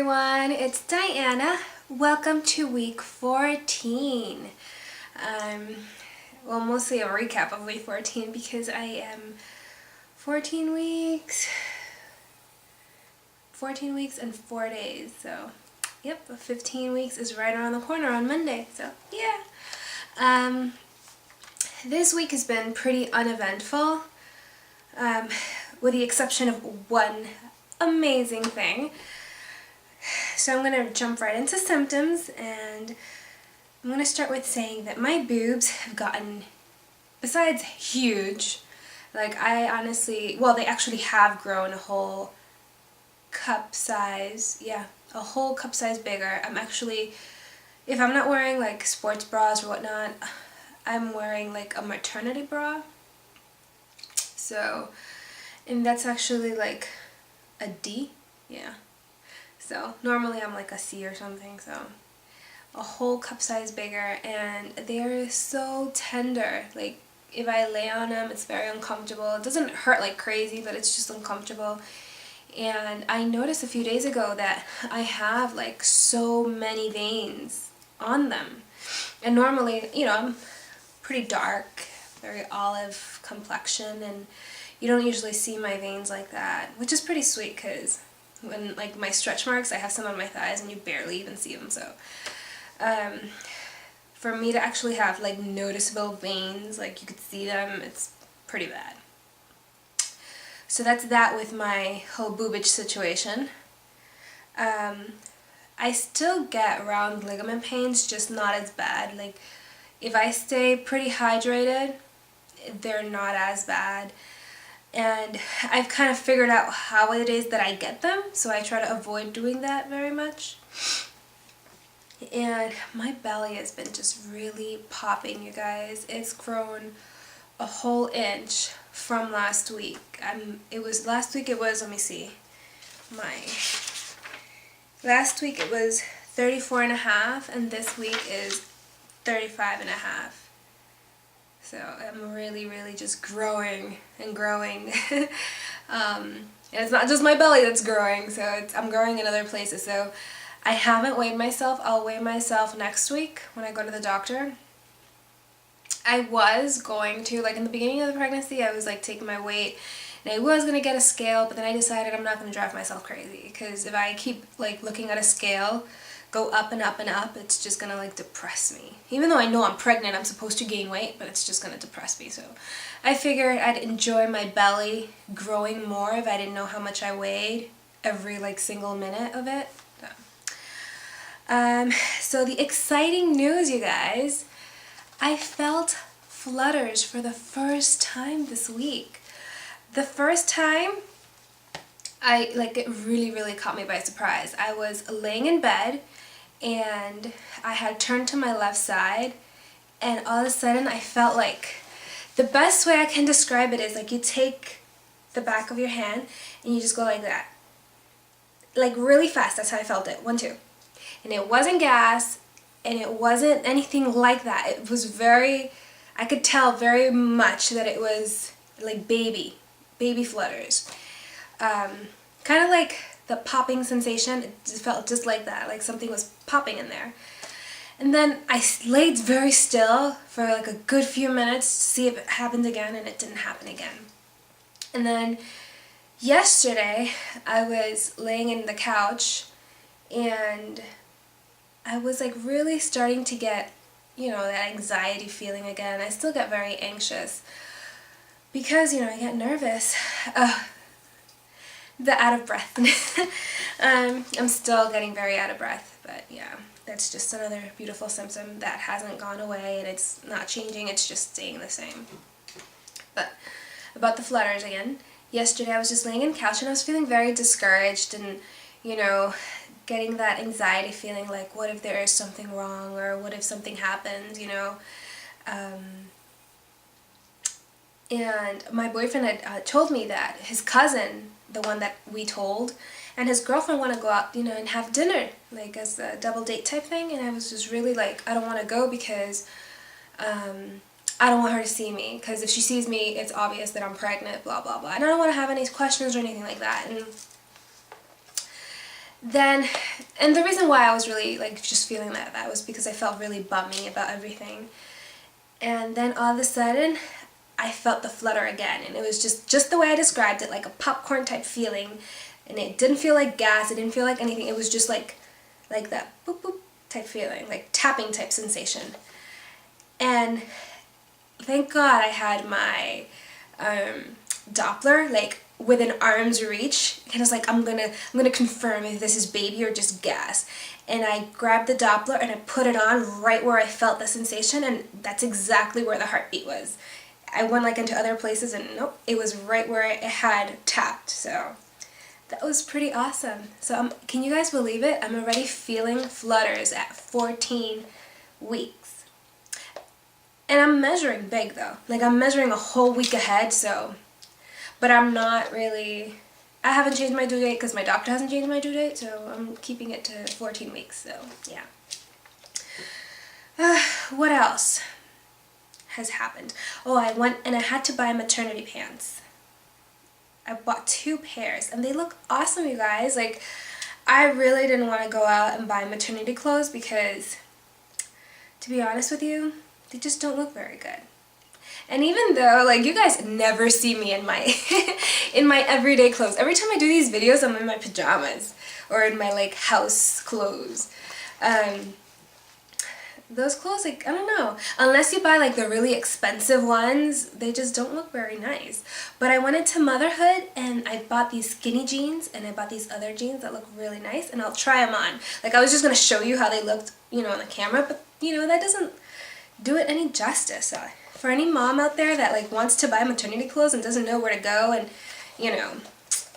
everyone, it's Diana. Welcome to week 14. Well, mostly a recap of week 14 because I am 14 weeks and 4 days. So, yep, 15 weeks is right around the corner on Monday. So, yeah. This week has been pretty uneventful, with the exception of one amazing thing. So I'm going to jump right into symptoms, and I'm going to start with saying that my boobs have gotten, besides huge, like I honestly, well, they actually have grown a whole cup size, a whole cup size bigger. I'm actually, if I'm not wearing like sports bras or whatnot, I'm wearing like a maternity bra. So, and that's actually like a D, yeah. So normally I'm like a C or something, so a whole cup size bigger, and they're so tender. Like if I lay on them, it's very uncomfortable. It doesn't hurt like crazy, but it's just uncomfortable. And I noticed a few days ago that I have like so many veins on them. And normally, you know, I'm pretty dark, very olive complexion, and you don't usually see my veins like that, which is pretty sweet because when like my stretch marks, I have some on my thighs and you barely even see them. So for me to actually have like noticeable veins, like you could see them, it's pretty bad. So that's that with my whole boobage situation. I still get round ligament pains, just not as bad. Like if I stay pretty hydrated, they're not as bad. And I've kind of figured out how it is that I get them, so I try to avoid doing that very much. And my belly has been just really popping, you guys. It's grown a whole inch from last week. Last week it was 34 and a half, and this week is 35 and a half. So I'm really just growing and growing. And it's not just my belly that's growing, so I'm growing in other places. So I haven't weighed myself. I'll weigh myself next week when I go to the doctor. I was going to, like in the beginning of the pregnancy, I was like taking my weight, and I was going to get a scale, but then I decided I'm not going to drive myself crazy, because if I keep like looking at a scale go up and up and up, it's just gonna like depress me. Even though I know I'm pregnant, I'm supposed to gain weight, but it's just gonna depress me. So I figured I'd enjoy my belly growing more if I didn't know how much I weighed every like single minute of it. So the exciting news, you guys, I felt flutters for the first time this week. The first time, it really caught me by surprise. I was laying in bed, and I had turned to my left side, and all of a sudden I felt like, the best way I can describe it is like you take the back of your hand and you just go like that. Like really fast, that's how I felt it. 1, 2. And it wasn't gas, and it wasn't anything like that. It was I could tell very much that it was like baby flutters. Kind of like the popping sensation. It just felt just like that, like something was popping in there. And then I laid very still for like a good few minutes to see if it happened again, and it didn't happen again. And then yesterday I was laying in the couch, and I was like really starting to get, that anxiety feeling again. I still get very anxious because, I get nervous. The out of breath. I'm still getting very out of breath, but yeah, that's just another beautiful symptom that hasn't gone away, and it's not changing, it's just staying the same. But about the flutters again, yesterday I was just laying in the couch and I was feeling very discouraged, and getting that anxiety feeling like, what if there is something wrong, or what if something happens, and my boyfriend had told me that his cousin, the one that we told, and his girlfriend want to go out, and have dinner, like as a double date type thing. And I was just really like, I don't want to go because I don't want her to see me, because if she sees me, it's obvious that I'm pregnant, blah, blah, blah. And I don't want to have any questions or anything like that. then, and the reason why I was really like just feeling that was because I felt really bummy about everything. And then all of a sudden, I felt the flutter again, and it was just the way I described it, like a popcorn type feeling. And it didn't feel like gas, it didn't feel like anything, it was just like that boop boop type feeling, like tapping type sensation. And thank God I had my Doppler like within arm's reach, and I was like, I'm gonna confirm if this is baby or just gas. And I grabbed the Doppler and I put it on right where I felt the sensation, and that's exactly where the heartbeat was. I went like into other places and nope, it was right where it had tapped. So that was pretty awesome. So can you guys believe it? I'm already feeling flutters at 14 weeks. And I'm measuring big though. Like I'm measuring a whole week ahead, so. But I'm not really, I haven't changed my due date because my doctor hasn't changed my due date, so I'm keeping it to 14 weeks, so yeah. What else has happened? Oh, I went and I had to buy maternity pants. I bought 2 pairs and they look awesome, you guys. Like, I really didn't want to go out and buy maternity clothes because, to be honest with you, they just don't look very good. And even though, like, you guys never see me in my in my everyday clothes. Every time I do these videos, I'm in my pajamas or in my, like, house clothes. Those clothes, like, I don't know. Unless you buy, like, the really expensive ones, they just don't look very nice. But I went into motherhood, and I bought these skinny jeans, and I bought these other jeans that look really nice, and I'll try them on. Like, I was just going to show you how they looked, you know, on the camera, but, you know, that doesn't do it any justice. So for any mom out there that, like, wants to buy maternity clothes and doesn't know where to go and, you know,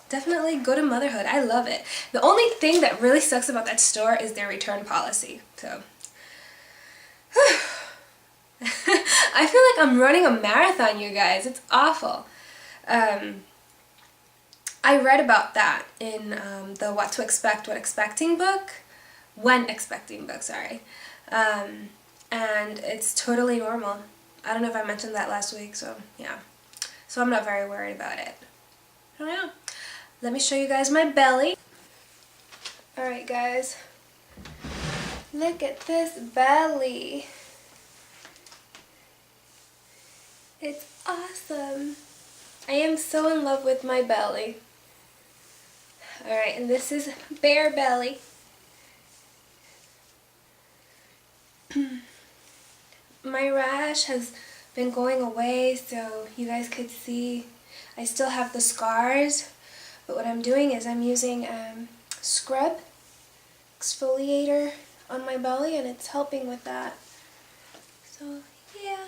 definitely go to motherhood. I love it. The only thing that really sucks about that store is their return policy. So I feel like I'm running a marathon, you guys. It's awful. I read about that in the What to Expect, What Expecting book. When Expecting book, sorry. And it's totally normal. I don't know if I mentioned that last week, so yeah. So I'm not very worried about it. I don't know. Let me show you guys my belly. Alright guys. Look at this belly. It's awesome. I am so in love with my belly. Alright, and this is bare belly. My rash has been going away, so you guys could see I still have the scars, but what I'm doing is I'm using scrub exfoliator on my belly, and it's helping with that. So yeah.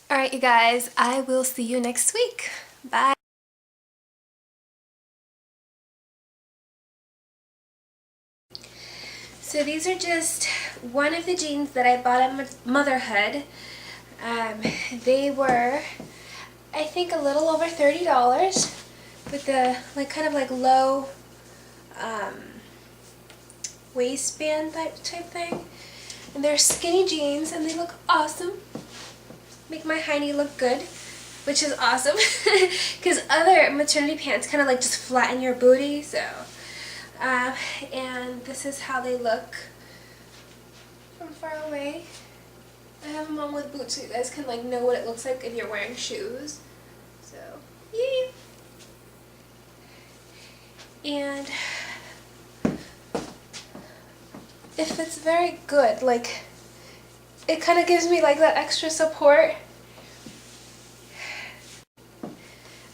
Alright you guys, I will see you next week. Bye. So these are just one of the jeans that I bought at Motherhood. They were, I think, a little over $30 with the like kind of like low waistband type thing. And they're skinny jeans and they look awesome. Make my hiney look good, which is awesome because other maternity pants kind of like just flatten your booty. So and this is how they look from far away. I have them on with boots so you guys can like know what it looks like if you're wearing shoes. So yeah. And it fits very good. Like, it kind of gives me like that extra support.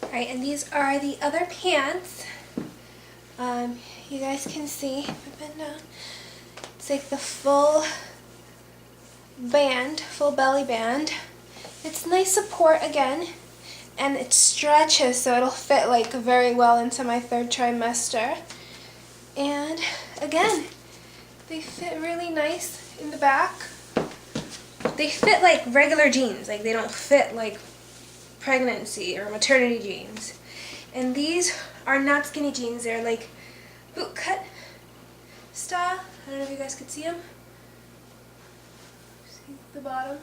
Alright, and these are the other pants. You guys can see, it's like the full band, full belly band. It's nice support again, and it stretches so it'll fit like very well into my 3rd trimester. And again, they fit really nice in the back. They fit like regular jeans, like they don't fit like pregnancy or maternity jeans. And these are not skinny jeans, they're like boot cut style. I don't know if you guys could see them. See the bottom?